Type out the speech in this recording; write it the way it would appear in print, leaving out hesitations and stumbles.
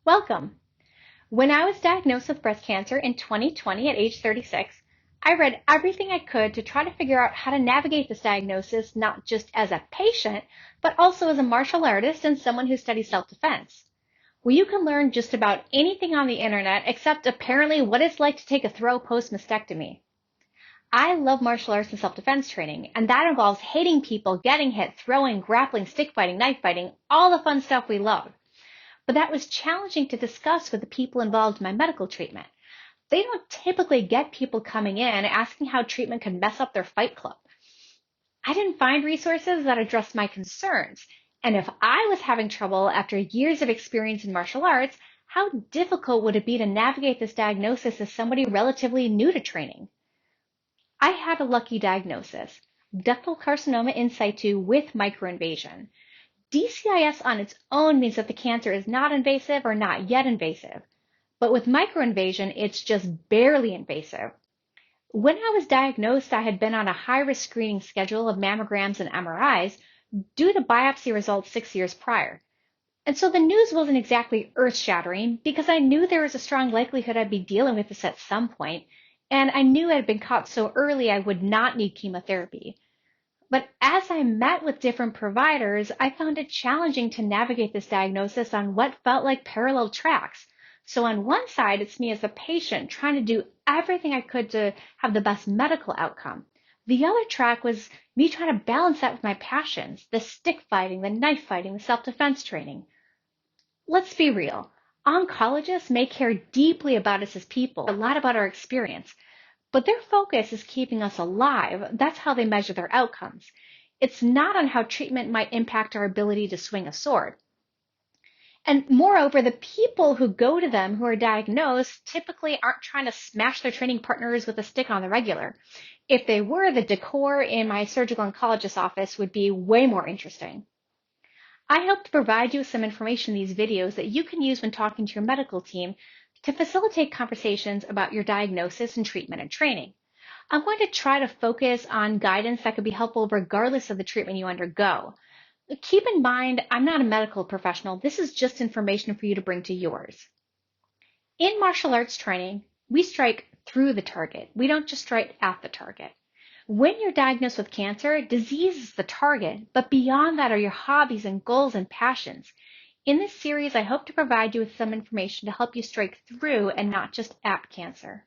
Welcome. When I was diagnosed with breast cancer in 2020 at age 36, I read everything I could to try to figure out how to navigate this diagnosis, not just as a patient, but also as a martial artist and someone who studies self-defense. Well, you can learn just about anything on the internet except apparently what it's like to take a throw post-mastectomy. I love martial arts and self-defense training, and that involves hating people, getting hit, throwing, grappling, stick fighting, knife fighting, all the fun stuff we love. But that was challenging to discuss with the people involved in my medical treatment. They don't typically get people coming in asking how treatment could mess up their fight club. I didn't find resources that addressed my concerns. And if I was having trouble after years of experience in martial arts, how difficult would it be to navigate this diagnosis as somebody relatively new to training? I had a lucky diagnosis, ductal carcinoma in situ with microinvasion. DCIS on its own means that the cancer is not invasive or not yet invasive. But with microinvasion, it's just barely invasive. When I was diagnosed, I had been on a high-risk screening schedule of mammograms and MRIs due to biopsy results 6 years prior. And so the news wasn't exactly earth-shattering because I knew there was a strong likelihood I'd be dealing with this at some point, and I knew it had been caught so early I would not need chemotherapy. But as I met with different providers, I found it challenging to navigate this diagnosis on what felt like parallel tracks. So on one side, it's me as a patient trying to do everything I could to have the best medical outcome. The other track was me trying to balance that with my passions, the stick fighting, the knife fighting, the self-defense training. Let's be real. Oncologists may care deeply about us as people, a lot about our experience, but their focus is keeping us alive. That's how they measure their outcomes. It's not on how treatment might impact our ability to swing a sword. And moreover, the people who go to them who are diagnosed typically aren't trying to smash their training partners with a stick on the regular. If they were, the decor in my surgical oncologist office would be way more interesting. I hope to provide you with some information in these videos that you can use when talking to your medical team to facilitate conversations about your diagnosis and treatment and training. I'm going to try to focus on guidance that could be helpful regardless of the treatment you undergo. Keep in mind, I'm not a medical professional. This is just information for you to bring to yours. In martial arts training, we strike through the target. We don't just strike at the target. When you're diagnosed with cancer, disease is the target, but beyond that are your hobbies and goals and passions. In this series, I hope to provide you with some information to help you strike through and not just at cancer.